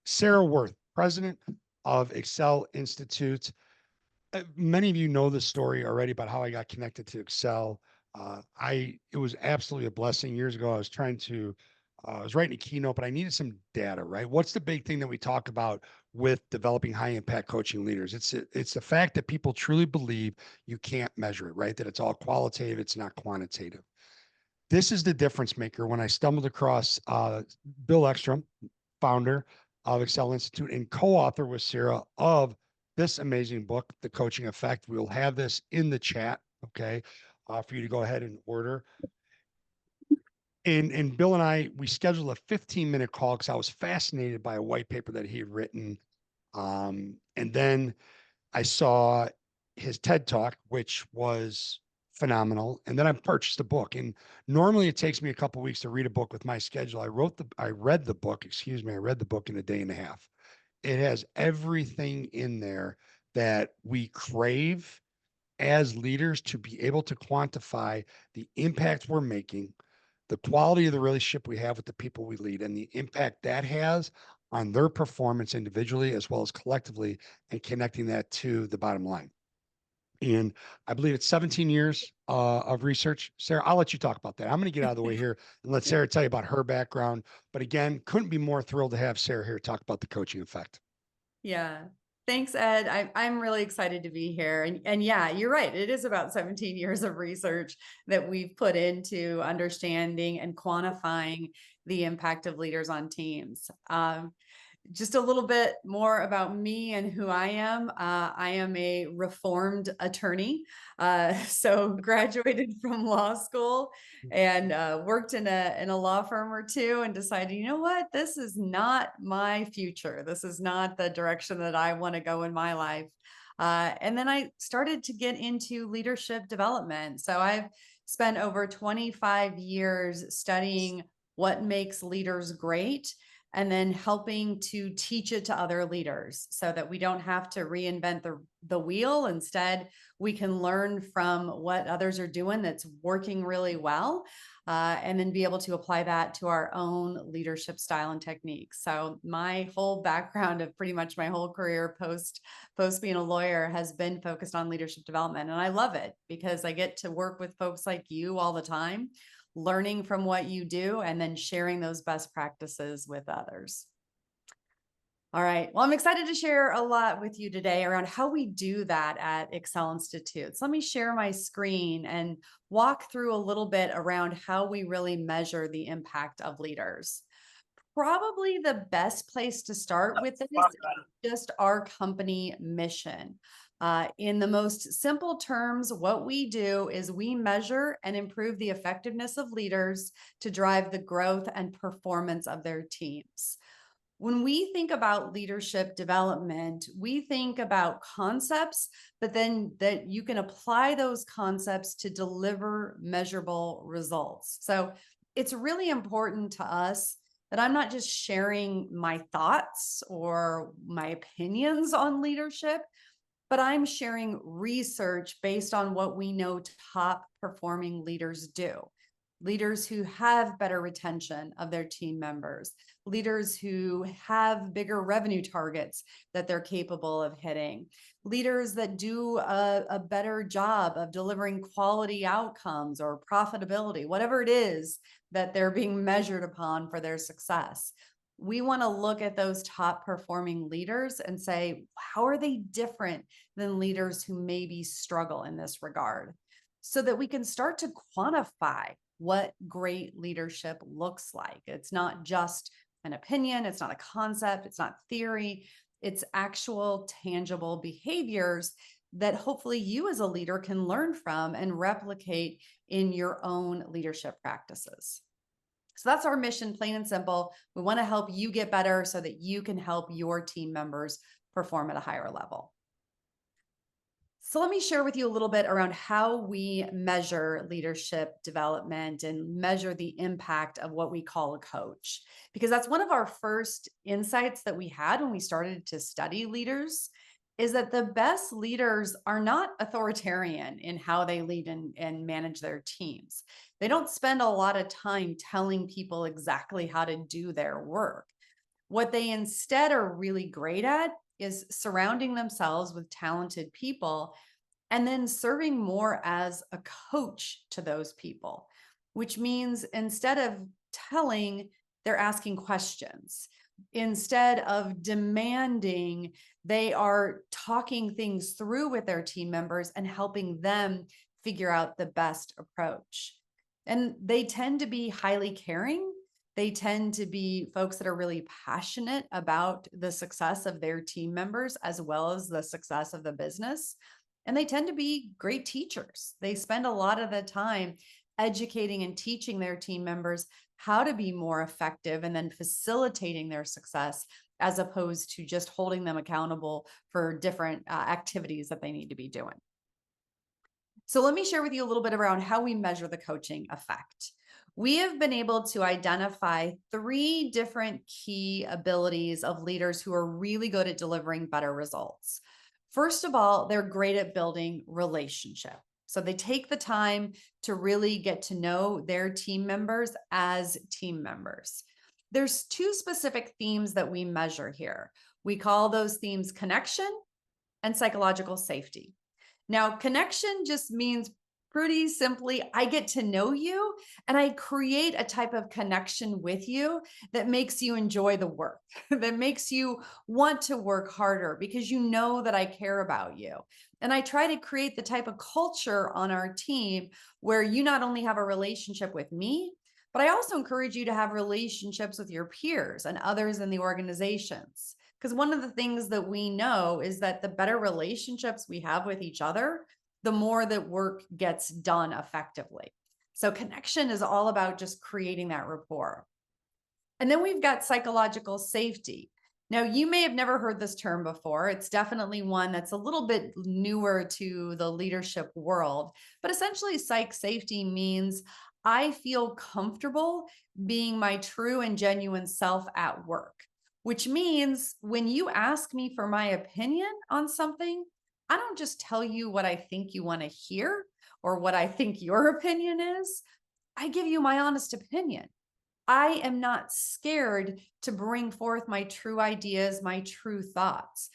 Sarah Wirth, president of Excel Institute. Many of you know the story already about how I got connected to Excel. It was absolutely a blessing. Years ago, I was writing a keynote, but I needed some data, right? What's the big thing that we talk about with developing high impact coaching leaders? It's the fact that people truly believe you can't measure it, right? That it's all qualitative, it's not quantitative. This is the difference maker when I stumbled across Bill Ekstrom, founder of Excel Institute and co-author with Sarah of this amazing book, The Coaching Effect. We'll have this in the chat, okay, for you to go ahead and order. And Bill and we scheduled a 15-minute call because I was fascinated by a white paper that he had written. And then I saw his TED Talk, which was phenomenal. And then I purchased a book. And normally it takes me a couple weeks to read a book with my schedule. I read the book, excuse me, I read the book in a day and a half. It has everything in there that we crave as leaders to be able to quantify the impact we're making, the quality of the relationship we have with the people we lead, and the impact that has on their performance individually as well as collectively, and connecting that to the bottom line. And I believe it's 17 years of research. Sarah, I'll let you talk about that. I'm going to get out of the way here and let Sarah tell you about her background. But again, couldn't be more thrilled to have Sarah here talk about the coaching effect. Yeah. Thanks, Ed. I'm really excited to be here. And yeah, you're right. It is about 17 years of research that we've put into understanding and quantifying the impact of leaders on teams. Just a little bit more about me and who I am. I am a reformed attorney. So graduated from law school and worked in a law firm or two and decided, you know what, this is not my future. This is not the direction that I want to go in my life. And then I started to get into leadership development. So I've spent over 25 years studying what makes leaders great and then helping to teach it to other leaders so that we don't have to reinvent the wheel. Instead, we can learn from what others are doing that's working really well, and then be able to apply that to our own leadership style and techniques. So my whole background of pretty much my whole career post being a lawyer has been focused on leadership development. And I love it because I get to work with folks like you all the time, learning from what you do, and then sharing those best practices with others. All right. Well, I'm excited to share a lot with you today around how we do that at Excel Institute. So let me share my screen and walk through a little bit around how we really measure the impact of leaders. Probably the best place to start with this is just our company mission. In the most simple terms, what we do is we measure and improve the effectiveness of leaders to drive the growth and performance of their teams. When we think about leadership development, we think about concepts, but then that you can apply those concepts to deliver measurable results. So it's really important to us that I'm not just sharing my thoughts or my opinions on leadership, but I'm sharing research based on what we know top performing leaders do. Leaders who have better retention of their team members, leaders who have bigger revenue targets that they're capable of hitting, leaders that do a better job of delivering quality outcomes or profitability, whatever it is that they're being measured upon for their success. We want to look at those top performing leaders and say, how are they different than leaders who maybe struggle in this regard? So that we can start to quantify what great leadership looks like. It's not just an opinion, it's not a concept, it's not theory, it's actual tangible behaviors that hopefully you as a leader can learn from and replicate in your own leadership practices. So that's our mission, plain and simple. We want to help you get better so that you can help your team members perform at a higher level. So let me share with you a little bit around how we measure leadership development and measure the impact of what we call a coach, because that's one of our first insights that we had when we started to study leaders, is that the best leaders are not authoritarian in how they lead and manage their teams. They don't spend a lot of time telling people exactly how to do their work. What they instead are really great at is surrounding themselves with talented people and then serving more as a coach to those people, which means instead of telling, they're asking questions. Instead of demanding, they are talking things through with their team members and helping them figure out the best approach. And they tend to be highly caring. They tend to be folks that are really passionate about the success of their team members as well as the success of the business. And they tend to be great teachers. They spend a lot of the time educating and teaching their team members how to be more effective and then facilitating their success as opposed to just holding them accountable for different activities that they need to be doing. So let me share with you a little bit around how we measure the coaching effect. We have been able to identify 3 different key abilities of leaders who are really good at delivering better results. First of all, they're great at building relationship. So they take the time to really get to know their team members as team members. There's 2 specific themes that we measure here. We call those themes connection and psychological safety. Now, connection just means pretty simply, I get to know you and I create a type of connection with you that makes you enjoy the work, that makes you want to work harder because you know that I care about you. And I try to create the type of culture on our team where you not only have a relationship with me, but I also encourage you to have relationships with your peers and others in the organizations. Because one of the things that we know is that the better relationships we have with each other, the more that work gets done effectively. So connection is all about just creating that rapport. And then we've got psychological safety. Now, you may have never heard this term before. It's definitely one that's a little bit newer to the leadership world. But essentially, psych safety means I feel comfortable being my true and genuine self at work, which means when you ask me for my opinion on something, I don't just tell you what I think you want to hear or what I think your opinion is. I give you my honest opinion. I am not scared to bring forth my true ideas, my true thoughts.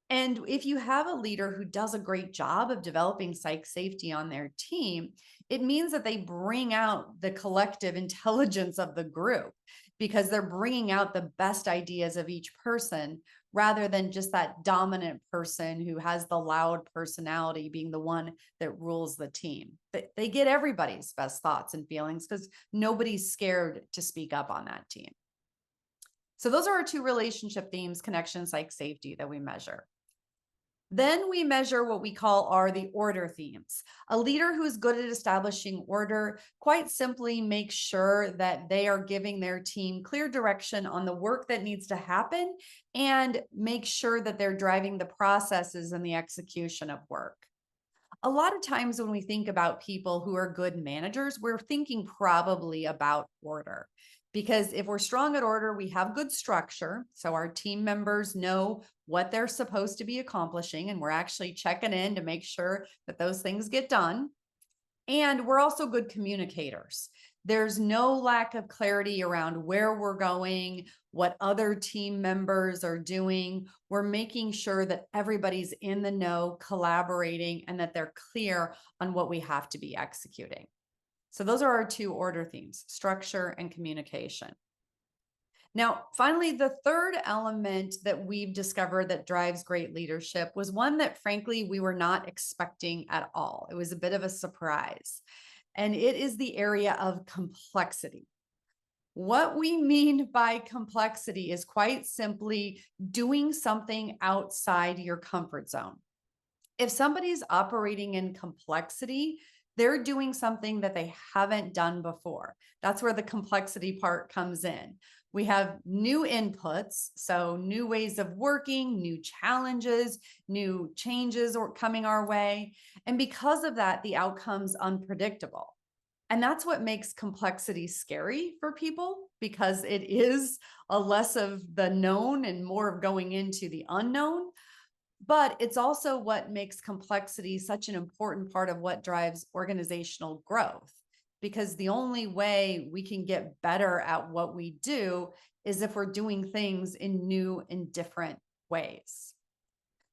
And if you have a leader who does a great job of developing psych safety on their team, it means that they bring out the collective intelligence of the group because they're bringing out the best ideas of each person rather than just that dominant person who has the loud personality being the one that rules the team. They get everybody's best thoughts and feelings because nobody's scared to speak up on that team. So those are our 2 relationship themes, connection, psych safety, that we measure. Then we measure what we call the order themes. A leader who is good at establishing order quite simply makes sure that they are giving their team clear direction on the work that needs to happen and make sure that they're driving the processes and the execution of work. A lot of times when we think about people who are good managers, we're thinking probably about order. Because if we're strong at order, we have good structure. So our team members know what they're supposed to be accomplishing, and we're actually checking in to make sure that those things get done. And we're also good communicators. There's no lack of clarity around where we're going, what other team members are doing. We're making sure that everybody's in the know, collaborating, and that they're clear on what we have to be executing. So those are our 2 order themes, structure and communication. Now, finally, the third element that we've discovered that drives great leadership was one that, frankly, we were not expecting at all. It was a bit of a surprise, and it is the area of complexity. What we mean by complexity is quite simply doing something outside your comfort zone. If somebody's operating in complexity, they're doing something that they haven't done before. That's where the complexity part comes in. We have new inputs, so new ways of working, new challenges, new changes are coming our way. And because of that, the outcome's unpredictable. And that's what makes complexity scary for people because it is a less of the known and more of going into the unknown. But it's also what makes complexity such an important part of what drives organizational growth. because the only way we can get better at what we do is if we're doing things in new and different ways.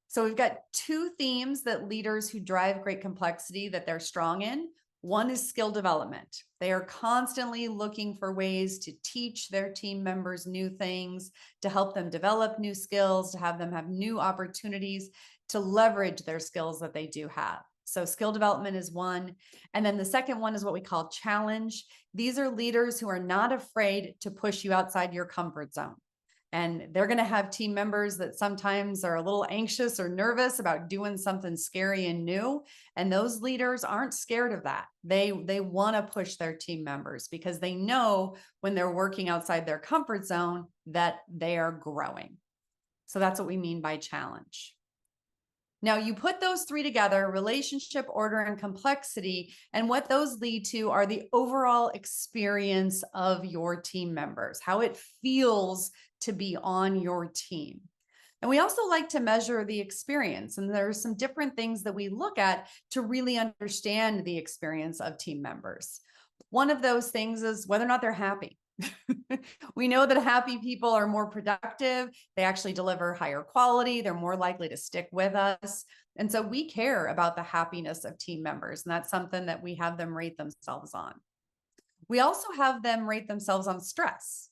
So we've got two themes that leaders who drive great complexity that they're strong in. One is skill development. They are constantly looking for ways to teach their team members new things, to help them develop new skills, to have them have new opportunities to leverage their skills that they do have. So skill development is one. And then the second one is what we call challenge. These are leaders who are not afraid to push you outside your comfort zone. And they're going to have team members that sometimes are a little anxious or nervous about doing something scary and new. And those leaders aren't scared of that. They want to push their team members because they know when they're working outside their comfort zone that they are growing. So that's what we mean by challenge. Now you put those three together, relationship, order, and complexity, and what those lead to are the overall experience of your team members, how it feels to be on your team. And we also like to measure the experience, and there are some different things that we look at to really understand the experience of team members. One of those things is whether or not they're happy. We know that happy people are more productive. They actually deliver higher quality. They're more likely to stick with us. And so we care about the happiness of team members. And that's something that we have them rate themselves on. We also have them rate themselves on stress.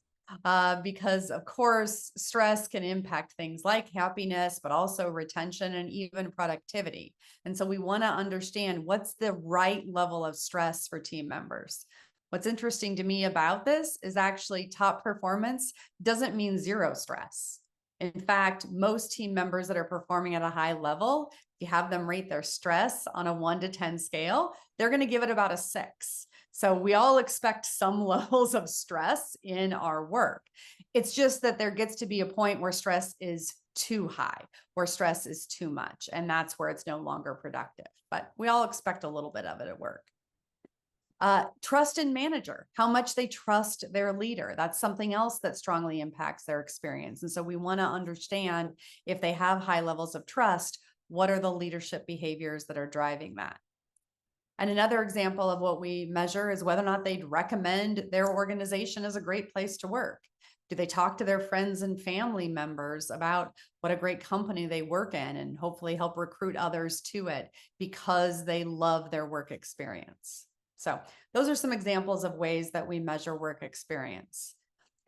Because of course, stress can impact things like happiness, but also retention and even productivity. And so we want to understand what's the right level of stress for team members. What's interesting to me about this is actually top performance doesn't mean zero stress. In fact, most team members that are performing at a high level, if you have them rate their stress on a 1 to 10 scale, they're going to give it about a 6. So we all expect some levels of stress in our work. It's just that there gets to be a point where stress is too high, where stress is too much, and that's where it's no longer productive. But we all expect a little bit of it at work. Trust in manager, how much they trust their leader. That's something else that strongly impacts their experience. And so we want to understand if they have high levels of trust, what are the leadership behaviors that are driving that? And another example of what we measure is whether or not they'd recommend their organization as a great place to work. Do they talk to their friends and family members about what a great company they work in and hopefully help recruit others to it because they love their work experience? So those are some examples of ways that we measure work experience.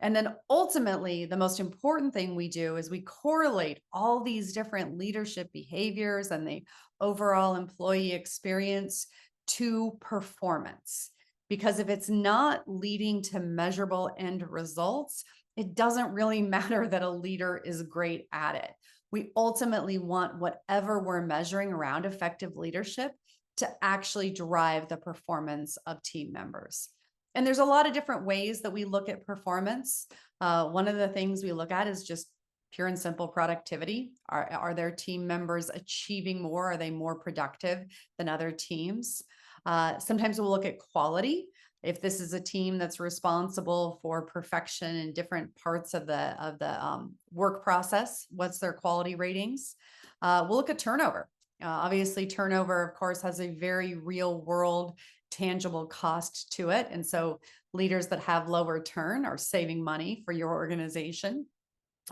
And then ultimately, the most important thing we do is we correlate all these different leadership behaviors and the overall employee experience to performance. Because if it's not leading to measurable end results, it doesn't really matter that a leader is great at it. We ultimately want whatever we're measuring around effective leadership to actually drive the performance of team members. And there's a lot of different ways that we look at performance. One of the things we look at is just pure and simple productivity. Are their team members achieving more? Are they more productive than other teams? Sometimes we'll look at quality. If this is a team that's responsible for perfection in different parts of the work process, what's their quality ratings? We'll look at turnover. Obviously, turnover, of course, has a very real world, tangible cost to it. And so leaders that have lower turn are saving money for your organization.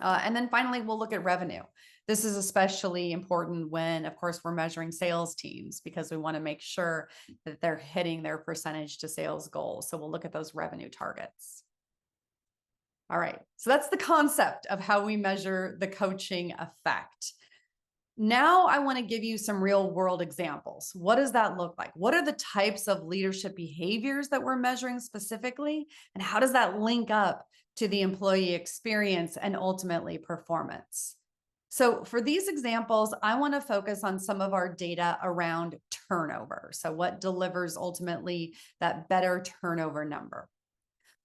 And then finally, we'll look at revenue. This is especially important when, of course, we're measuring sales teams because we want to make sure that they're hitting their percentage to sales goals. So we'll look at those revenue targets. All right, so that's the concept of how we measure the coaching effect. Now I want to give you some real world examples. What does that look like? What are the types of leadership behaviors that we're measuring specifically? And how does that link up to the employee experience and ultimately performance? So for these examples, I want to focus on some of our data around turnover. So what delivers ultimately that better turnover number?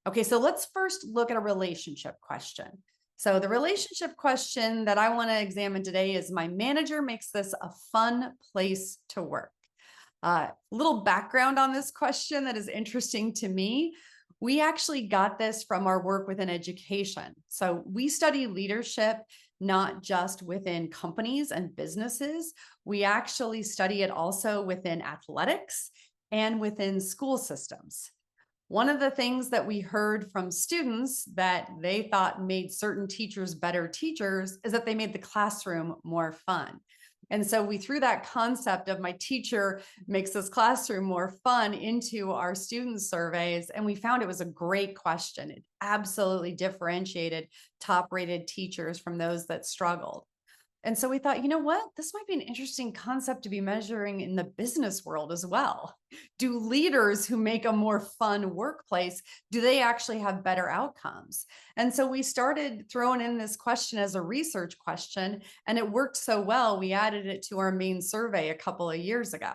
Okay, so let's first look at a relationship question. So the relationship question that I want to examine today is, my manager makes this a fun place to work. Little background on this question that is interesting to me. We actually got this from our work within education. So we study leadership not just within companies and businesses. We actually study it also within athletics and within school systems. One of the things that we heard from students that they thought made certain teachers better teachers is that they made the classroom more fun. And so we threw that concept of my teacher makes this classroom more fun into our student surveys. And we found it was a great question. It absolutely differentiated top rated teachers from those that struggled. And so we thought, you know what? This might be an interesting concept to be measuring in the business world as well. Do leaders who make a more fun workplace, do they actually have better outcomes? And so we started throwing in this question as a research question, and it worked so well, we added it to our main survey a couple of years ago.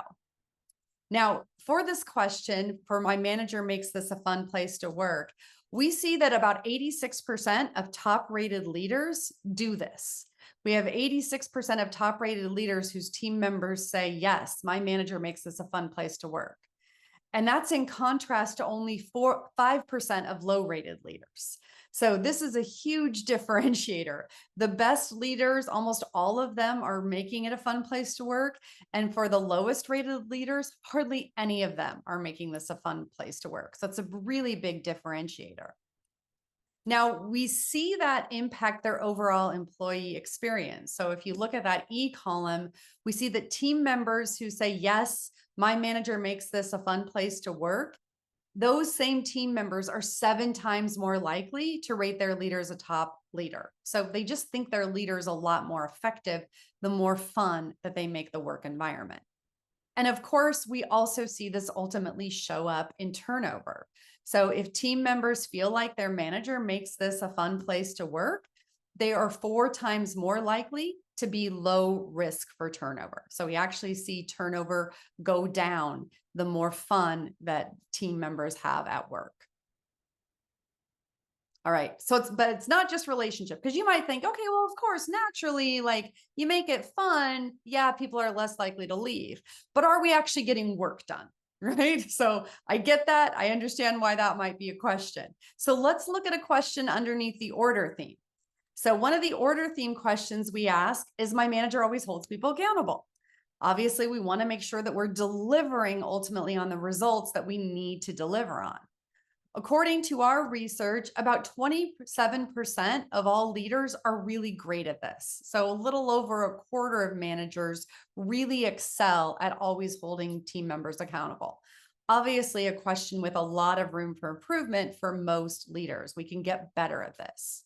Now, for this question, for my manager makes this a fun place to work, we see that about 86% of top rated leaders do this. We have 86% of top rated leaders whose team members say, yes, my manager makes this a fun place to work. And that's in contrast to only 5% of low rated leaders. So this is a huge differentiator. The best leaders, almost all of them are making it a fun place to work. And for the lowest rated leaders, hardly any of them are making this a fun place to work. So it's a really big differentiator. Now, we see that impact their overall employee experience. So if you look at that E column, we see that team members who say, yes, my manager makes this a fun place to work, those same team members are 7 times more likely to rate their leaders a top leader. So they just think their leader is a lot more effective, the more fun that they make the work environment. And of course, we also see this ultimately show up in turnover. So if team members feel like their manager makes this a fun place to work, they are 4 times more likely to be low risk for turnover. So we actually see turnover go down the more fun that team members have at work. All right. So it's not just relationship, because you might think, okay, well, of course, naturally, like you make it fun. Yeah, people are less likely to leave, but are we actually getting work done? Right. So I get that. I understand why that might be a question. So let's look at a question underneath the order theme. So one of the order theme questions we ask is, my manager always holds people accountable? Obviously, we want to make sure that we're delivering ultimately on the results that we need to deliver on. According to our research, about 27% of all leaders are really great at this. So a little over a quarter of managers really excel at always holding team members accountable. Obviously, a question with a lot of room for improvement for most leaders. We can get better at this.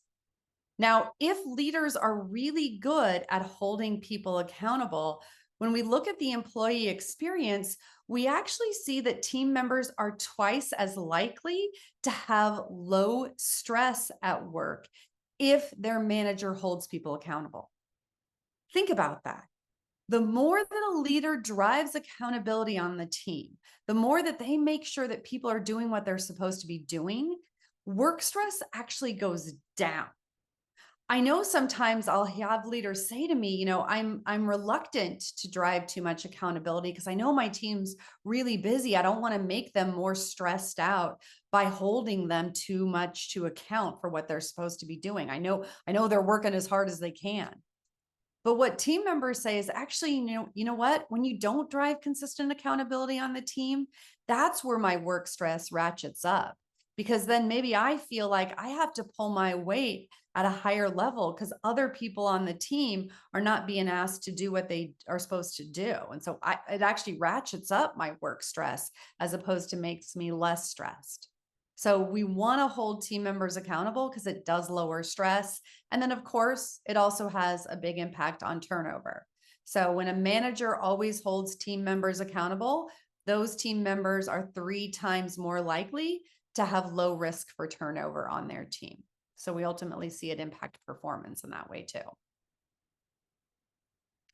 Now, if leaders are really good at holding people accountable, when we look at the employee experience, we actually see that team members are twice as likely to have low stress at work if their manager holds people accountable. Think about that. The more that a leader drives accountability on the team, the more that they make sure that people are doing what they're supposed to be doing, work stress actually goes down. I know sometimes I'll have leaders say to me, I'm reluctant to drive too much accountability because I know my team's really busy. I don't want to make them more stressed out by holding them too much to account for what they're supposed to be doing. I know they're working as hard as they can. But what team members say is actually, you know what? When you don't drive consistent accountability on the team, that's where my work stress ratchets up. Because then maybe I feel like I have to pull my weight at a higher level because other people on the team are not being asked to do what they are supposed to do. And so it actually ratchets up my work stress as opposed to makes me less stressed. So we want to hold team members accountable because it does lower stress. And then, of course, it also has a big impact on turnover. So when a manager always holds team members accountable, those team members are 3 times more likely to have low risk for turnover on their team. So we ultimately see it impact performance in that way too.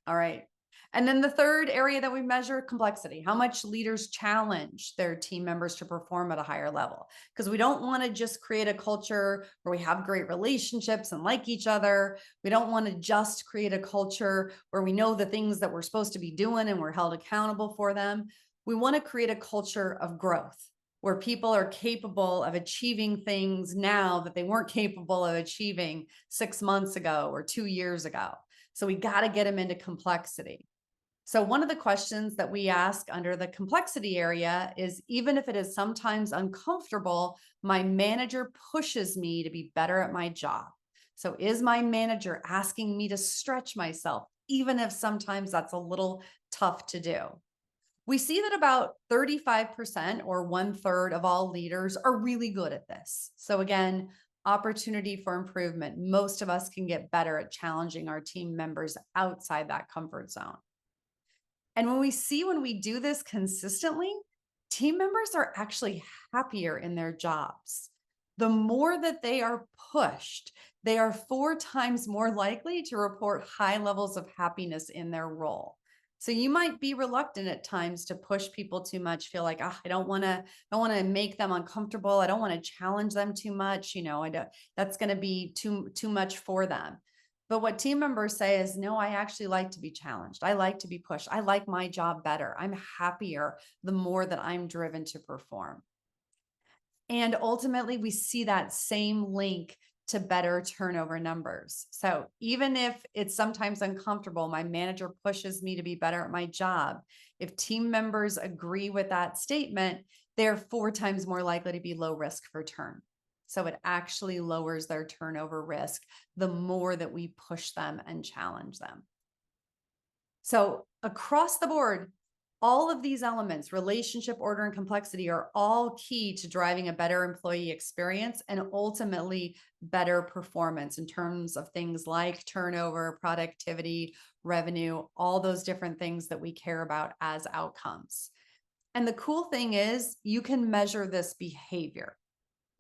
All right. And then the third area that we measure, complexity, how much leaders challenge their team members to perform at a higher level. Because we don't want to just create a culture where we have great relationships and like each other. We don't want to just create a culture where we know the things that we're supposed to be doing and we're held accountable for them. We want to create a culture of growth where people are capable of achieving things now that they weren't capable of achieving 6 months ago or 2 years ago. So we got to get them into complexity. So, one of the questions that we ask under the complexity area is, even if it is sometimes uncomfortable, my manager pushes me to be better at my job. So, is my manager asking me to stretch myself, even if sometimes that's a little tough to do? We see that about 35% or one third of all leaders are really good at this. So, again, opportunity for improvement. Most of us can get better at challenging our team members outside that comfort zone. And when we do this consistently, team members are actually happier in their jobs. The more that they are pushed, they are 4 times more likely to report high levels of happiness in their role. So you might be reluctant at times to push people too much, feel like, I don't want to make them uncomfortable. I don't want to challenge them too much. I don't, that's going to be too much for them. But what team members say is, no, I actually like to be challenged. I like to be pushed. I like my job better. I'm happier the more that I'm driven to perform. And ultimately, we see that same link to better turnover numbers. So even if it's sometimes uncomfortable, my manager pushes me to be better at my job. If team members agree with that statement, they're 4 times more likely to be low risk for turn. So it actually lowers their turnover risk the more that we push them and challenge them. So across the board, all of these elements, relationship, order, and complexity, are all key to driving a better employee experience and ultimately better performance in terms of things like turnover, productivity, revenue, all those different things that we care about as outcomes. And the cool thing is, you can measure this behavior.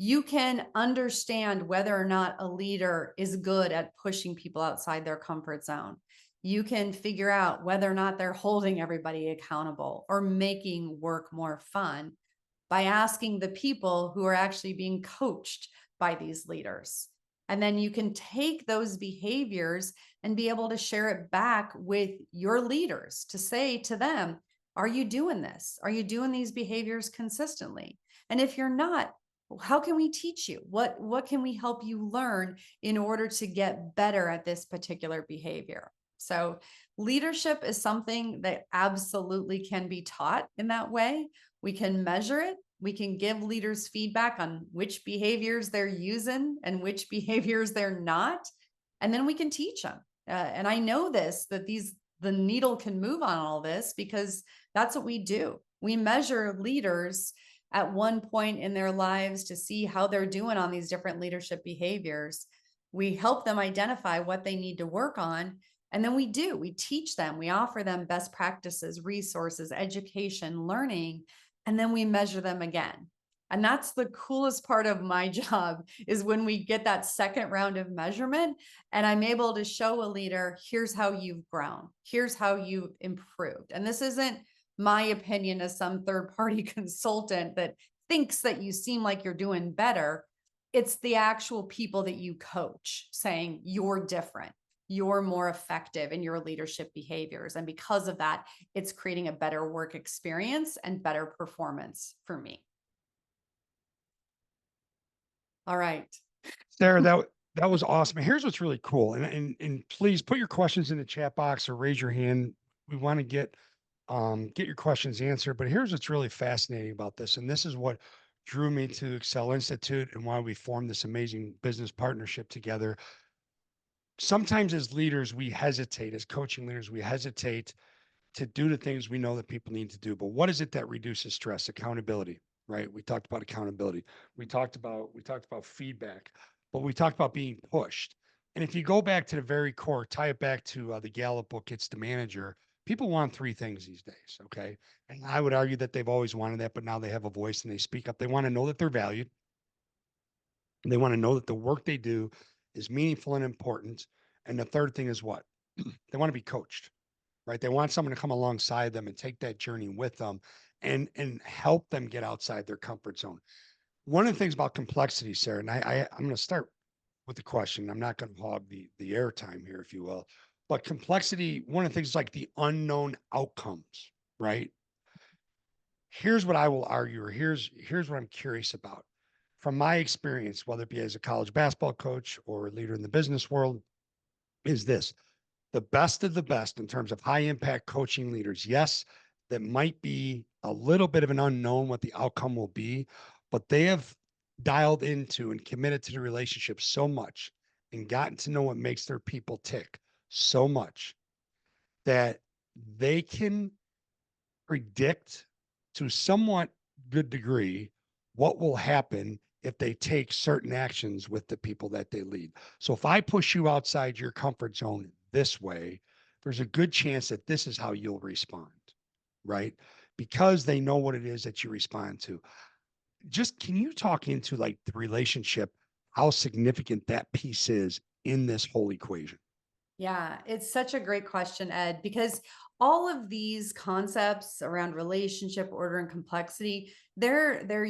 You can understand whether or not a leader is good at pushing people outside their comfort zone. You can figure out whether or not they're holding everybody accountable or making work more fun by asking the people who are actually being coached by these leaders. And then you can take those behaviors and be able to share it back with your leaders to say to them, are you doing this? Are you doing these behaviors consistently? And if you're not, how can we teach you? What can we help you learn in order to get better at this particular behavior? So leadership is something that absolutely can be taught in that way. We can measure it. We can give leaders feedback on which behaviors they're using and which behaviors they're not. And then we can teach them. And I know that the needle can move on all this because that's what we do. We measure leaders at one point in their lives to see how they're doing on these different leadership behaviors. We help them identify what they need to work on. And then we teach them, we offer them best practices, resources, education, learning, and then we measure them again. And that's the coolest part of my job, is when we get that second round of measurement and I'm able to show a leader, here's how you've grown, here's how you've improved. And this isn't my opinion as some third party consultant that thinks that you seem like you're doing better. It's the actual people that you coach saying you're different, you're more effective in your leadership behaviors. And because of that, it's creating a better work experience and better performance for me. All right. Sarah, that was awesome. Here's what's really cool, and please put your questions in the chat box or raise your hand. We want to get your questions answered. But here's what's really fascinating about this, and this is what drew me to Excel Institute and why we formed this amazing business partnership together. Sometimes as leaders, we hesitate, as coaching leaders, we hesitate to do the things we know that people need to do. But what is it that reduces stress? Accountability, right? We talked about accountability. We talked about feedback, but we talked about being pushed. And if you go back to the very core, tie it back to the Gallup book, It's the Manager. People want three things these days. Okay. And I would argue that they've always wanted that, but now they have a voice and they speak up. They want to know that they're valued. They want to know that the work they do is meaningful and important. And the third thing is what? They want to be coached, right? They want someone to come alongside them and take that journey with them and help them get outside their comfort zone. One of the things about complexity, Sarah, and I'm going to start with the question. I'm not going to hog the airtime here, if you will. But complexity, one of the things is like the unknown outcomes, right? Here's what I will argue, or here's what I'm curious about. From my experience, whether it be as a college basketball coach or a leader in the business world, is this. the best of the best in terms of high impact coaching leaders. Yes, that might be a little bit of an unknown what the outcome will be, but they have dialed into and committed to the relationship so much and gotten to know what makes their people tick so much that they can predict to somewhat good degree what will happen if they take certain actions with the people that they lead. So if I push you outside your comfort zone this way, there's a good chance that this is how you'll respond, right? Because they know what it is that you respond to. Just can you talk into like the relationship, how significant that piece is in this whole equation? Yeah, it's such a great question, Ed, because all of these concepts around relationship, order, and complexity, they're their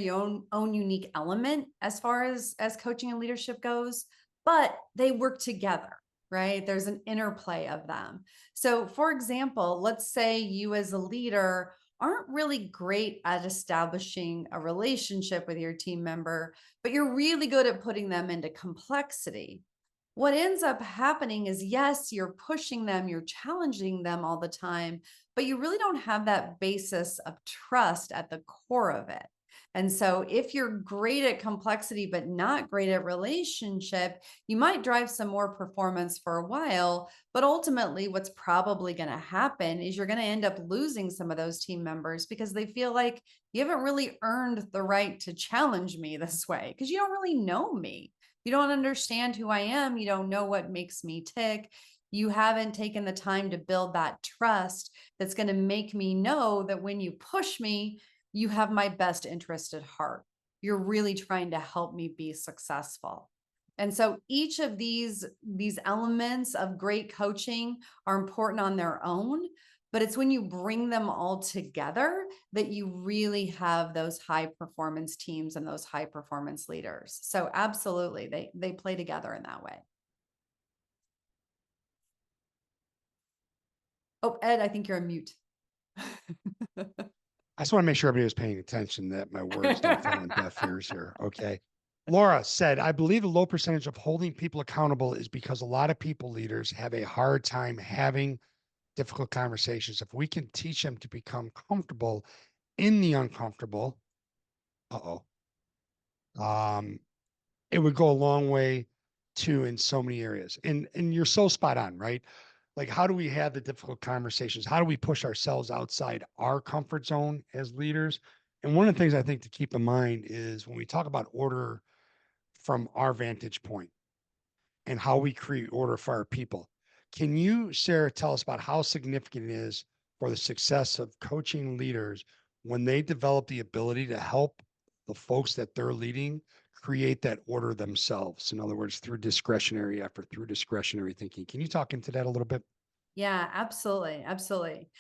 own unique element as far as coaching and leadership goes, but they work together, right? There's an interplay of them. So, for example, let's say you as a leader aren't really great at establishing a relationship with your team member, but you're really good at putting them into complexity. What ends up happening is, yes, you're pushing them, you're challenging them all the time, but you really don't have that basis of trust at the core of it. And so, if you're great at complexity, but not great at relationship, you might drive some more performance for a while. But ultimately, what's probably going to happen is you're going to end up losing some of those team members because they feel like you haven't really earned the right to challenge me this way because you don't really know me. You don't understand who I am. You don't know what makes me tick. You haven't taken the time to build that trust that's going to make me know that when you push me, you have my best interest at heart. You're really trying to help me be successful. And so each of these elements of great coaching are important on their own, but it's when you bring them all together that you really have those high performance teams and those high performance leaders. So absolutely, they play together in that way. Oh, Ed, I think you're on mute. I just want to make sure everybody was paying attention that my words don't fall on deaf ears here. Okay. Laura said, I believe a low percentage of holding people accountable is because a lot of people leaders have a hard time having difficult conversations. If we can teach them to become comfortable in the uncomfortable, uh-oh, um, it would go a long way too in so many areas. And you're so spot on, right? Like how do we have the difficult conversations? How do we push ourselves outside our comfort zone as leaders? And one of the things I think to keep in mind is when we talk about order from our vantage point and how we create order for our people. Can you, Sarah, tell us about how significant it is for the success of coaching leaders when they develop the ability to help the folks that they're leading create that order themselves? In other words, through discretionary effort, through discretionary thinking. Can you talk into that a little bit? Yeah, absolutely. Absolutely.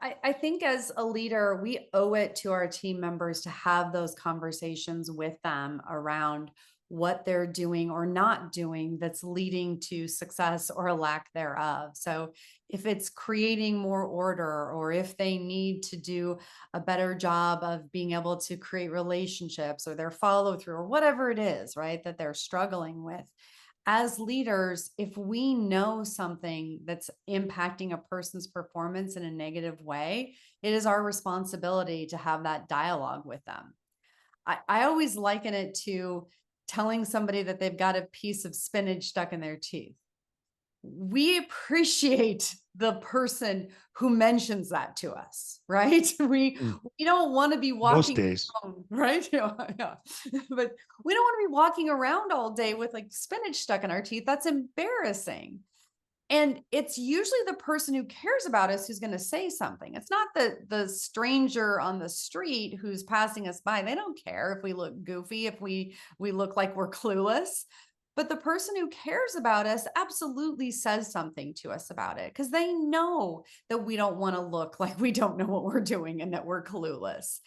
I think as a leader, we owe it to our team members to have those conversations with them around what they're doing or not doing that's leading to success or a lack thereof. So, if it's creating more order, or if they need to do a better job of being able to create relationships or their follow through or whatever it is, right, that they're struggling with, as leaders, if we know something that's impacting a person's performance in a negative way, it is our responsibility to have that dialogue with them. I always liken it to telling somebody that they've got a piece of spinach stuck in their teeth. We appreciate the person who mentions that to us, right? Mm. We don't want to be Most walking days. around, right? Yeah. But we don't want to be walking around all day with like spinach stuck in our teeth. That's embarrassing. And it's usually the person who cares about us who's going to say something. It's not the stranger on the street who's passing us by. They don't care if we look goofy, if we look like we're clueless. But the person who cares about us absolutely says something to us about it because they know that we don't want to look like we don't know what we're doing and that we're clueless.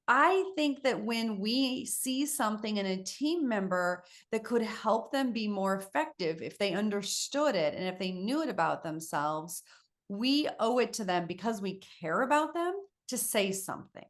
I think that when we see something in a team member that could help them be more effective, if they understood it and if they knew it about themselves, we owe it to them because we care about them to say something.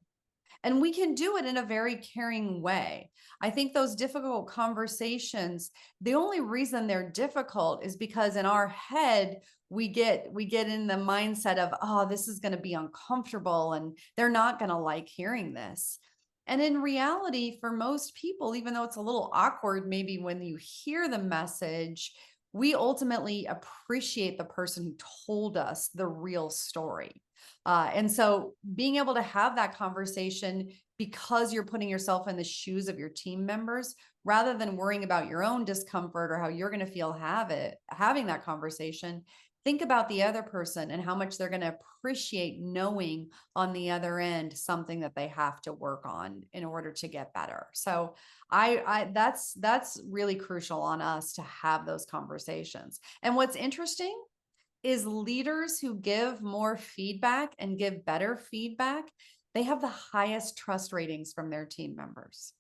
And we can do it in a very caring way. I think those difficult conversations, the only reason they're difficult is because in our head, we get in the mindset of, oh, this is going to be uncomfortable and they're not going to like hearing this. And in reality, for most people, even though it's a little awkward, maybe when you hear the message, we ultimately appreciate the person who told us the real story. And so being able to have that conversation because you're putting yourself in the shoes of your team members, rather than worrying about your own discomfort or how you're going to feel having that conversation, think about the other person and how much they're going to appreciate knowing on the other end something that they have to work on in order to get better. So that's really crucial on us to have those conversations. And what's interesting is leaders who give more feedback and give better feedback, they have the highest trust ratings from their team members.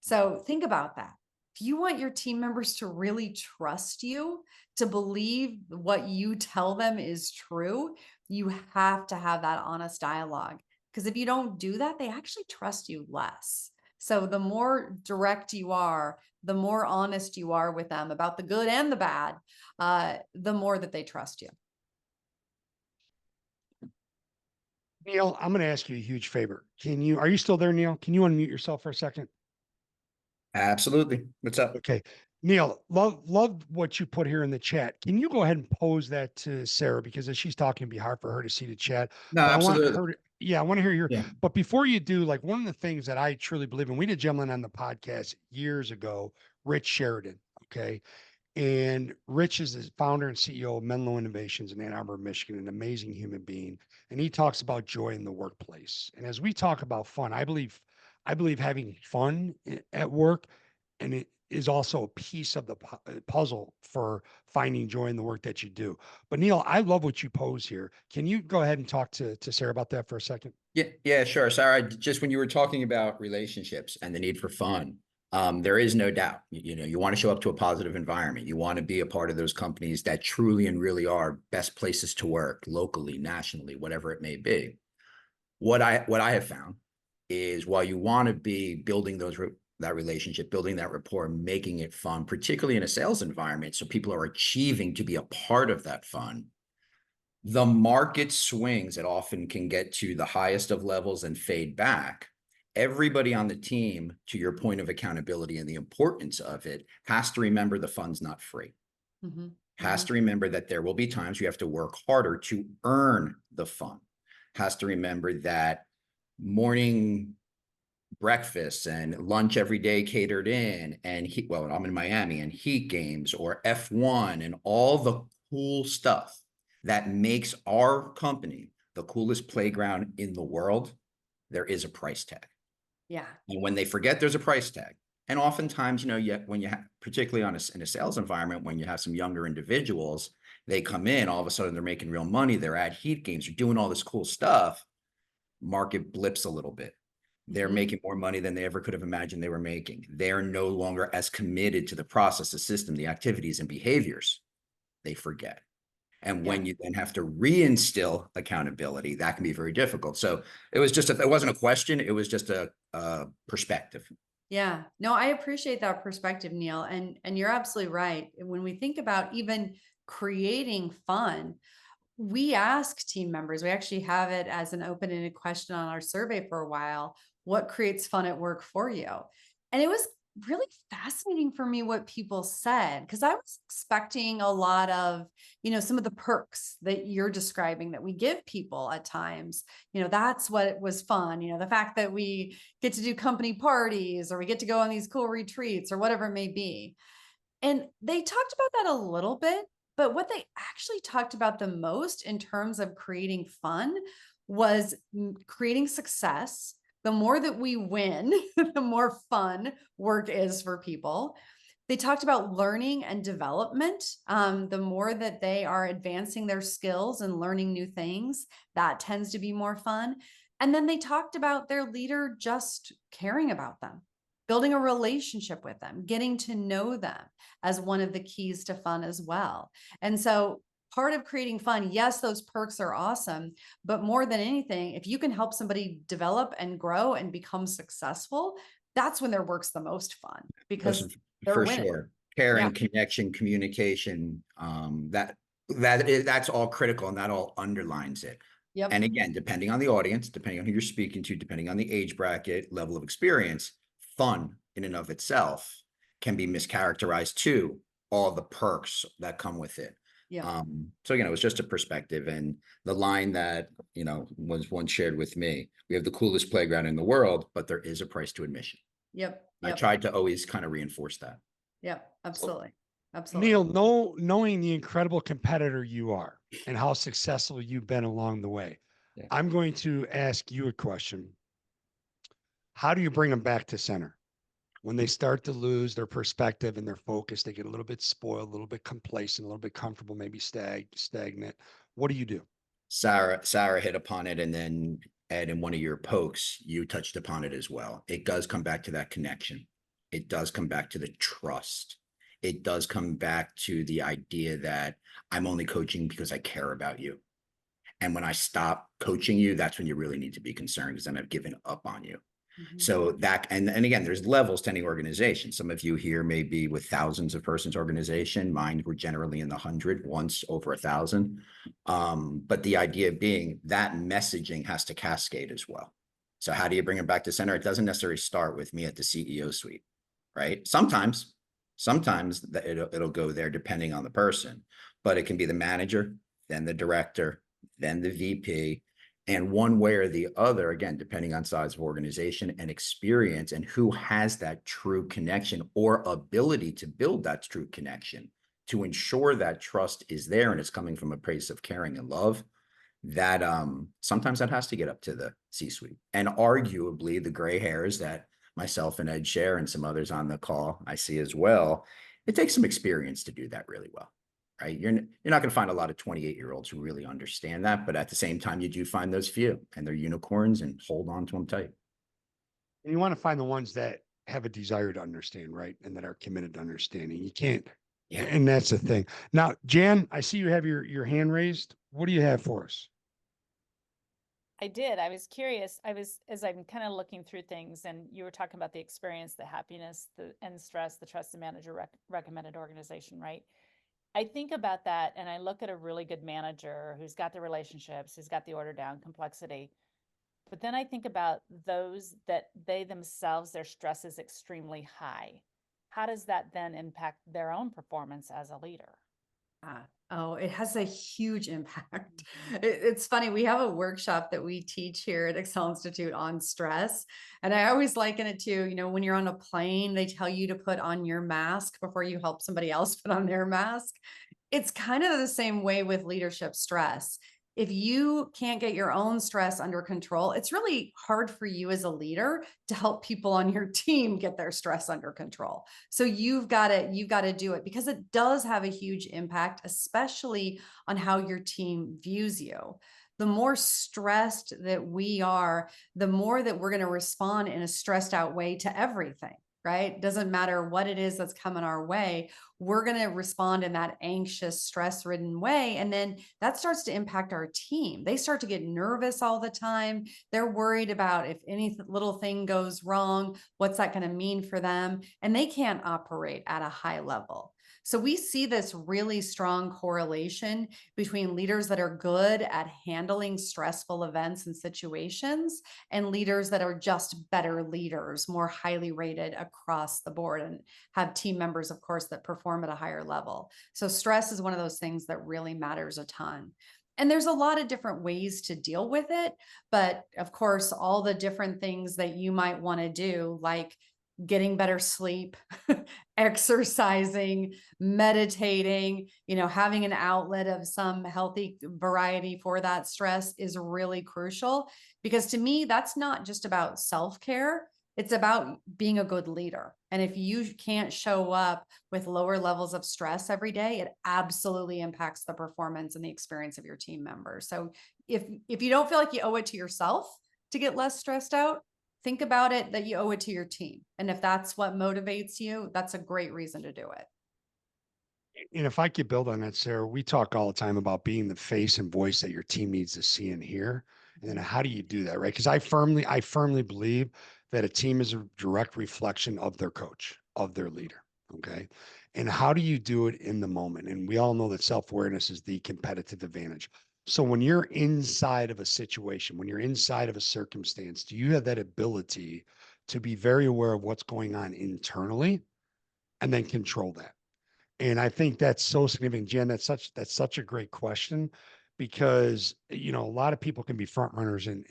So think about that. If you want your team members to really trust you, to believe what you tell them is true, you have to have that honest dialogue. Because if you don't do that, they actually trust you less. So the more direct you are, the more honest you are with them about the good and the bad, the more that they trust you. Neil, I'm going to ask you a huge favor. Are you still there, Neil? Can you unmute yourself for a second? Absolutely. What's up? Okay. Neil, love what you put here in the chat. Can you go ahead and pose that to Sarah? Because as she's talking, it'd be hard for her to see the chat. No, But I want absolutely. her to, yeah, I want to hear your, Yeah. but before you do, like one of the things that I truly believe in, we did a gentleman on the podcast years ago, Rich Sheridan. Okay. And Rich is the founder and CEO of Menlo Innovations in Ann Arbor, Michigan, an amazing human being. And he talks about joy in the workplace. And as we talk about fun, I believe having fun at work, and it is also a piece of the puzzle for finding joy in the work that you do. But Neil, I love what you pose here. Can you go ahead and talk to Sarah about that for a second? Yeah, sure. Sarah, just when you were talking about relationships and the need for fun, there is no doubt, you want to show up to a positive environment. You want to be a part of those companies that truly and really are best places to work locally, nationally, whatever it may be. What I have found is while you want to be building that relationship, building that rapport, making it fun, particularly in a sales environment, so people are achieving to be a part of that fun. The market swings, it often can get to the highest of levels and fade back. Everybody on the team, to your point of accountability and the importance of it, has to remember the fun's not free. Mm-hmm. Has to remember that there will be times you have to work harder to earn the fun. Has to remember that morning breakfast and lunch every day catered in, and well, I'm in Miami, and heat games or F1 and all the cool stuff that makes our company the coolest playground in the world, there is a price tag. Yeah. And when they forget there's a price tag, and oftentimes, when you have, particularly in a sales environment, when you have some younger individuals, they come in, all of a sudden they're making real money, they're at heat games, they're doing all this cool stuff, market blips a little bit. They're making more money than they ever could have imagined they were making. They're no longer as committed to the process, the system, the activities and behaviors. They forget. And when you then have to reinstill accountability, that can be very difficult. So it wasn't a question. It was just a perspective. Yeah, no, I appreciate that perspective, Neil. And you're absolutely right. When we think about even creating fun, we ask team members, we actually have it as an open-ended question on our survey for a while, what creates fun at work for you? And it was really fascinating for me what people said, because I was expecting a lot of, some of the perks that you're describing that we give people at times. That's what was fun. The fact that we get to do company parties or we get to go on these cool retreats or whatever it may be. And they talked about that a little bit, but what they actually talked about the most in terms of creating fun was creating success. The more that we win, the more fun work is for people. They talked about learning and development. The more that they are advancing their skills and learning new things, that tends to be more fun. And then they talked about their leader just caring about them, building a relationship with them, getting to know them as one of the keys to fun as well. And so part of creating fun, yes, those perks are awesome, but more than anything, if you can help somebody develop and grow and become successful, that's when their work's the most fun because Listen, they're for winning. sure. Caring, Yeah. connection, communication, that's all critical and that all underlines it. Yep. And again, depending on the audience, depending on who you're speaking to, depending on the age bracket, level of experience, fun in and of itself can be mischaracterized to all the perks that come with it. Yeah. So again, it was just a perspective, and the line that, was once shared with me, we have the coolest playground in the world, but there is a price to admission. Yep. I Yep. tried to always kind of reinforce that. Yep. Absolutely. Absolutely. Neil, knowing the incredible competitor you are and how successful you've been along the way, Yeah. I'm going to ask you a question. How do you bring them back to center? When they start to lose their perspective and their focus, they get a little bit spoiled, a little bit complacent, a little bit comfortable, maybe stagnant. What do you do? Sarah hit upon it, and then Ed, in one of your pokes, you touched upon it as well. It does come back to that connection. It does come back to the trust. It does come back to the idea that I'm only coaching because I care about you. And when I stop coaching you, that's when you really need to be concerned, because then I've given up on you. Mhm. So that, and again, there's levels to any organization. Some of you here may be with thousands of persons organization. Mine were generally in the 100, once over 1,000. But the idea being that messaging has to cascade as well. So how do you bring it back to center? It doesn't necessarily start with me at the CEO suite, right? Sometimes it'll go there depending on the person, but it can be the manager, then the director, then the VP. And one way or the other, again, depending on size of organization and experience and who has that true connection or ability to build that true connection to ensure that trust is there and it's coming from a place of caring and love, that sometimes that has to get up to the C-suite. And arguably the gray hairs that myself and Ed share and some others on the call I see as well, it takes some experience to do that really well. Right. You're not going to find a lot of 28-year-olds who really understand that. But at the same time, you do find those few, and they're unicorns, and hold on to them tight. And you want to find the ones that have a desire to understand, right? And that are committed to understanding. You can't. Yeah. And that's the thing. Now, Jan, I see you have your hand raised. What do you have for us? I did. I was curious. As I'm kind of looking through things, and you were talking about the experience, the happiness, and stress, the trusted manager recommended organization, right? I think about that and I look at a really good manager who's got the relationships, who's got the order down, complexity. But then I think about those that they themselves, their stress is extremely high. How does that then impact their own performance as a leader? Oh, it has a huge impact. It's funny. We have a workshop that we teach here at Excel Institute on stress. And I always liken it to, when you're on a plane, they tell you to put on your mask before you help somebody else put on their mask. It's kind of the same way with leadership stress. If you can't get your own stress under control, it's really hard for you as a leader to help people on your team get their stress under control. So you've got to do it, because it does have a huge impact, especially on how your team views you. The more stressed that we are, the more that we're going to respond in a stressed out way to everything. Right? Doesn't matter what it is that's coming our way. We're going to respond in that anxious, stress-ridden way. And then that starts to impact our team. They start to get nervous all the time. They're worried about if any little thing goes wrong, what's that going to mean for them? And they can't operate at a high level. So we see this really strong correlation between leaders that are good at handling stressful events and situations and leaders that are just better leaders, more highly rated across the board, and have team members, of course, that perform at a higher level. So stress is one of those things that really matters a ton. And there's a lot of different ways to deal with it. But of course, all the different things that you might want to do, like getting better sleep, exercising, meditating, having an outlet of some healthy variety for that stress is really crucial, because to me, that's not just about self-care. It's about being a good leader. And if you can't show up with lower levels of stress every day, it absolutely impacts the performance and the experience of your team members. So if you don't feel like you owe it to yourself to get less stressed out, think about it that you owe it to your team. And if that's what motivates you, that's a great reason to do it. And if I could build on that, Sarah, we talk all the time about being the face and voice that your team needs to see and hear. And then how do you do that, right? Because I firmly believe that a team is a direct reflection of their coach, of their leader. Okay. And how do you do it in the moment? And we all know that self-awareness is the competitive advantage. So when you're inside of a situation, when you're inside of a circumstance, do you have that ability to be very aware of what's going on internally and then control that? And I think that's so significant, Jen. That's such a great question because a lot of people can be front runners and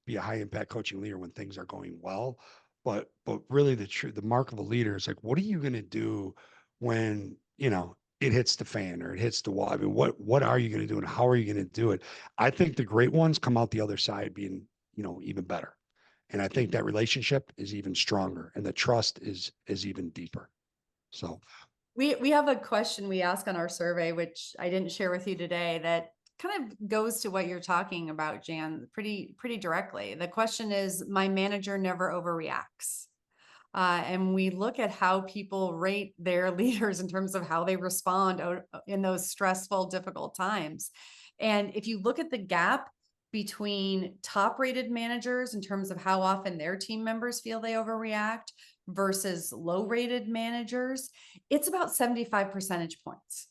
be a high impact coaching leader when things are going well. But really the mark of a leader is like, what are you going to do when, it hits the fan or it hits the wall? I mean, what are you going to do and how are you going to do it? I think the great ones come out the other side being, even better. And I think that relationship is even stronger and the trust is even deeper. So We have a question we ask on our survey, which I didn't share with you today, that kind of goes to what you're talking about, Jan, pretty directly. The question is, my manager never overreacts. And we look at how people rate their leaders in terms of how they respond in those stressful, difficult times. And if you look at the gap between top rated managers in terms of how often their team members feel they overreact versus low rated managers, it's about 75 percentage points.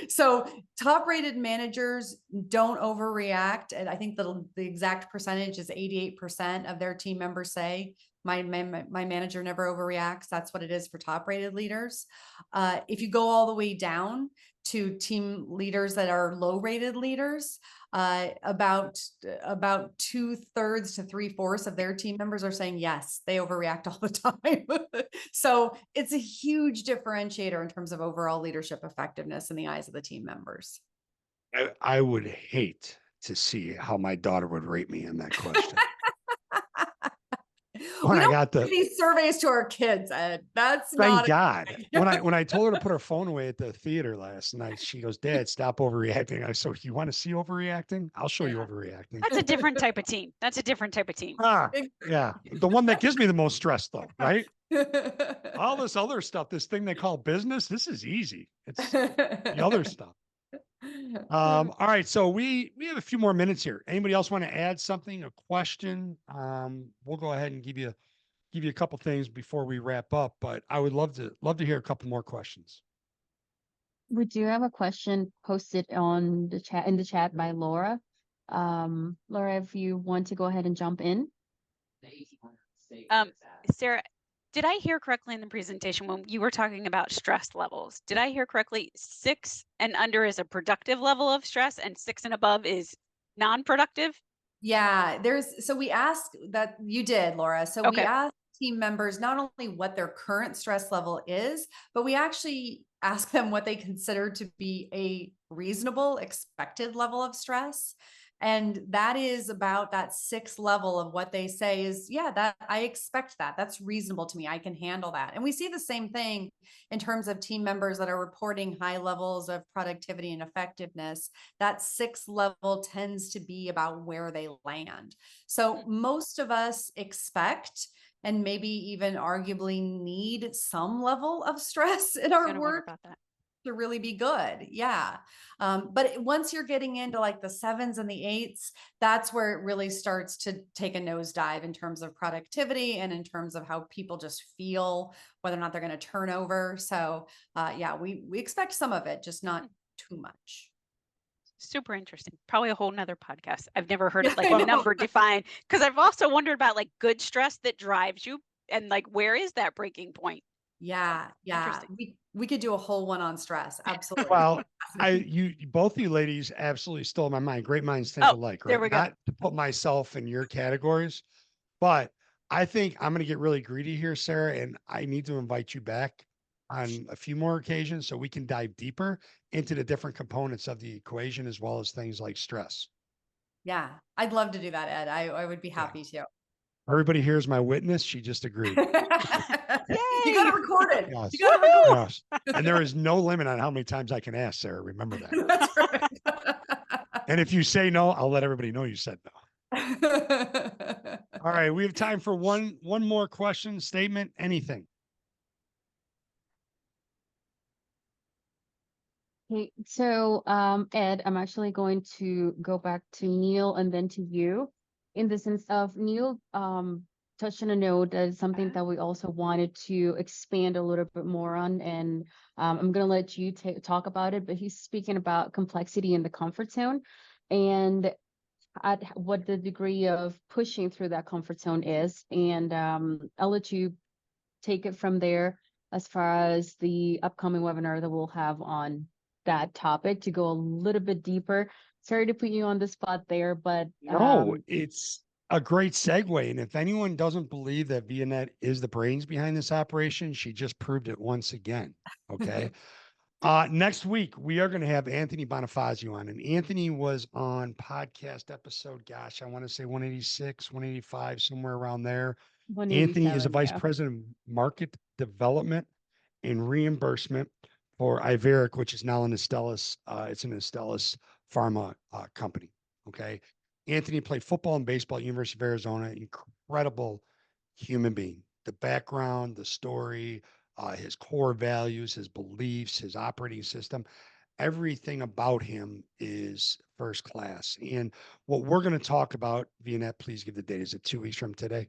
So top rated managers don't overreact. And I think the exact percentage is 88% of their team members say my manager never overreacts. That's what it is for top rated leaders. If you go all the way down to team leaders that are low rated leaders, about 2/3 to 3/4 of their team members are saying yes, they overreact all the time. So it's a huge differentiator in terms of overall leadership effectiveness in the eyes of the team members. I would hate to see how my daughter would rate me in that question. When We I don't got give the these surveys to our kids, Ed. That's Thank not a God. thing. When I told her to put her phone away at the theater last night, she goes, "Dad, stop overreacting." I said, "You want to see overreacting? I'll show you Yeah. overreacting." That's a different type of team. That's a different type of team. Ah, yeah. The one that gives me the most stress though, right? All this other stuff, this thing they call business, this is easy. It's the other stuff. All right. So we have a few more minutes here. Anybody else want to add something, a question? We'll go ahead and give you a couple things before we wrap up, but I would love to hear a couple more questions. We do have a question posted on the chat, in the chat by Laura. Laura, if you want to go ahead and jump in. Sarah, did I hear correctly in the presentation when you were talking about stress levels? Did I hear correctly? 6 and under is a productive level of stress and 6 and above is non-productive? Yeah, so we asked that you did, Laura. So we Okay. asked team members not only what their current stress level is, but we actually ask them what they consider to be a reasonable expected level of stress. And that is about that 6th level of what they say is, yeah, that I expect that. That's reasonable to me. I can handle that. And we see the same thing in terms of team members that are reporting high levels of productivity and effectiveness. That 6th level tends to be about where they land. So most of us expect and maybe even arguably need some level of stress in our work about that. to really be good. Yeah. But once you're getting into like the 7s and the 8s, that's where it really starts to take a nosedive in terms of productivity and in terms of how people just feel, whether or not they're going to turn over. So yeah, we expect some of it, just not too much. Super interesting. Probably a whole nother podcast. I've never heard Yeah, it like I know. number defined, because I've also wondered about like good stress that drives you and like where is that breaking point? Yeah. Yeah. Interesting. We could do a whole one on stress. Absolutely. Well, both you ladies absolutely stole my mind. Great minds think alike, right? There we go. Not to put myself in your categories, but I think I'm going to get really greedy here, Sarah, and I need to invite you back on a few more occasions so we can dive deeper into the different components of the equation as well as things like stress. Yeah. I'd love to do that, Ed. I would be happy to. Everybody here's my witness. She just agreed. You got to record it. Yes. You got to record Yes. And there is no limit on how many times I can ask, Sarah. Remember that. it. That's right. And if you say no, I'll let everybody know you said no. All right. We have time for one more question, statement, anything. Okay, so Ed, I'm actually going to go back to Neil and then to you, in the sense of Neil touched on a note that is something that we also wanted to expand a little bit more on, and I'm gonna let you talk about it. But he's speaking about complexity in the comfort zone, and at what the degree of pushing through that comfort zone is, and I'll let you take it from there as far as the upcoming webinar that we'll have on that topic to go a little bit deeper. Sorry to put you on the spot there, but No, it's a great segue. And if anyone doesn't believe that Vianette is the brains behind this operation, she just proved it once again. Okay. Next week, we are going to have Anthony Bonifazio on. And Anthony was on podcast episode, gosh, I want to say 186, 185, somewhere around there. Anthony is a 187, vice yeah. president of market development and reimbursement for Iveric, which is now an Astellas. It's an Astellas pharma company. Okay. Anthony played football and baseball at University of Arizona. Incredible human being. The background, the story, his core values, his beliefs, his operating system, everything about him is first class. And what we're going to talk about, Vianette, please give the date. Is it 2 weeks from today?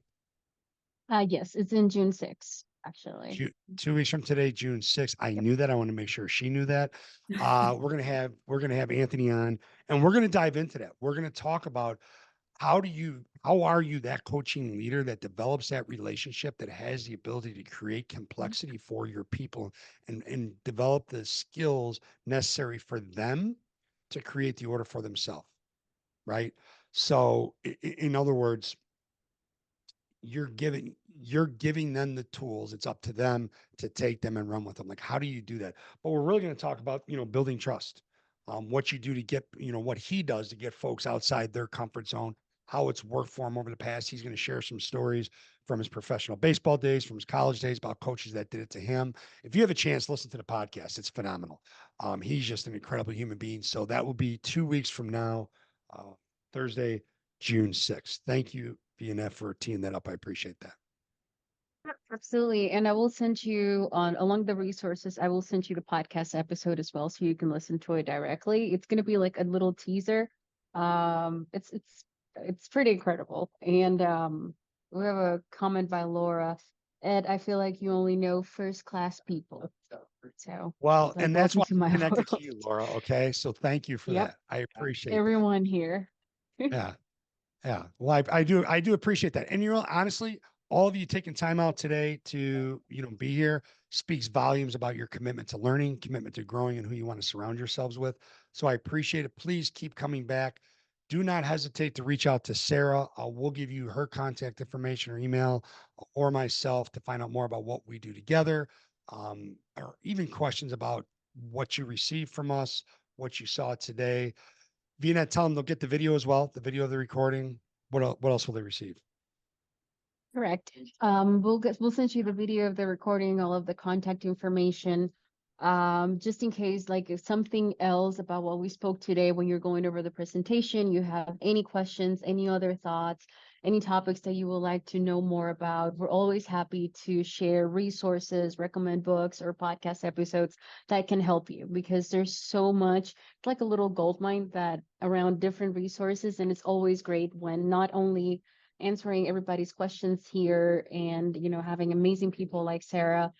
Yes, it's in June 6th, actually. 2 weeks from today, June 6th. I knew that. I want to make sure she knew that. We're gonna have Anthony on, and we're gonna dive into that. We're gonna talk about how are you that coaching leader that develops that relationship, that has the ability to create complexity for your people and develop the skills necessary for them to create the order for themselves, right? So in other words, you're giving them the tools. It's up to them to take them and run with them. Like, how do you do that? But we're really going to talk about, building trust, what you do to get, what he does to get folks outside their comfort zone, how it's worked for him over the past. He's going to share some stories from his professional baseball days, from his college days, about coaches that did it to him. If you have a chance, listen to the podcast. It's phenomenal. He's just an incredible human being. So that will be 2 weeks from now, Thursday, June 6th. Thank you, BNF, for teeing that up. I appreciate that. Absolutely. And I will send you on along the resources, I will send you the podcast episode as well so you can listen to it directly. It's gonna be like a little teaser. It's pretty incredible. And we have a comment by Laura. Ed, I feel like you only know first class people. So Well, it's like and that's welcome why to I'm my connected to world. you, Laura. Okay. So thank you for Yep. that. I appreciate that. Everyone here. Yeah. Yeah. Well, I do appreciate that. And honestly, all of you taking time out today to, be here speaks volumes about your commitment to learning, commitment to growing, and who you want to surround yourselves with. So I appreciate it. Please keep coming back. Do not hesitate to reach out to Sarah. We'll give you her contact information or email or myself to find out more about what we do together, or even questions about what you received from us, what you saw today. VNet, tell them they'll get the video as well, the video of the recording. What else will they receive? Correct. We'll send you the video of the recording, all of the contact information. Just in case, like if something else about what we spoke today when you're going over the presentation, you have any questions, any other thoughts, any topics that you would like to know more about, we're always happy to share resources, recommend books or podcast episodes that can help you, because there's so much, it's like a little gold mine that around different resources, and it's always great when not only answering everybody's questions here and having amazing people like Sarah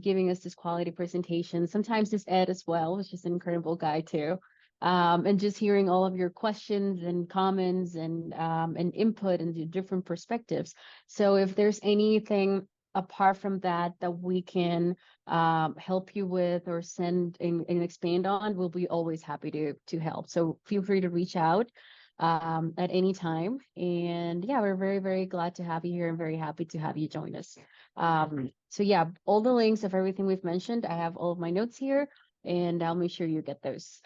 giving us this quality presentation. Sometimes this Ed as well, which is an incredible guy too. And just hearing all of your questions and comments and input and the different perspectives. So if there's anything apart from that that we can help you with or send and expand on, we'll be always happy to help. So feel free to reach out at any time. And yeah, we're very, very glad to have you here and very happy to have you join us. So yeah, all the links of everything we've mentioned, I have all of my notes here, and I'll make sure you get those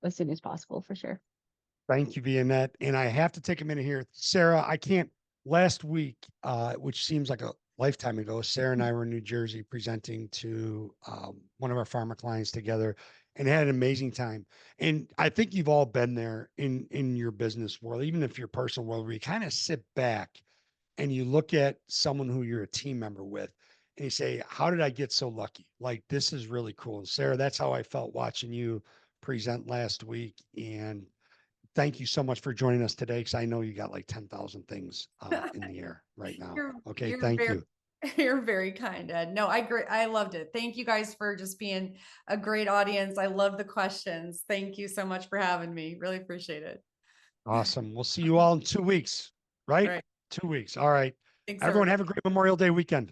as soon as possible for sure. Thank you, Vianette. And I have to take a minute here. Sarah, I can't, last week, which seems like a lifetime ago, Sarah and I were in New Jersey presenting to one of our pharma clients together and had an amazing time. And I think you've all been there in your business world, even if your personal world, where you kind of sit back and you look at someone who you're a team member with and you say, how did I get so lucky? Like, this is really cool. And Sarah, that's how I felt watching you present last week. And thank you so much for joining us today, because I know you got like 10,000 things in the air right now. Okay, You're thank very, you. you're very kind, Ed. No, I loved it. Thank you guys for just being a great audience. I love the questions. Thank you so much for having me. Really appreciate it. Awesome. We'll see you all in 2 weeks, All right? right. 2 weeks. All right. Thanks, Everyone everybody. have a great Memorial Day weekend.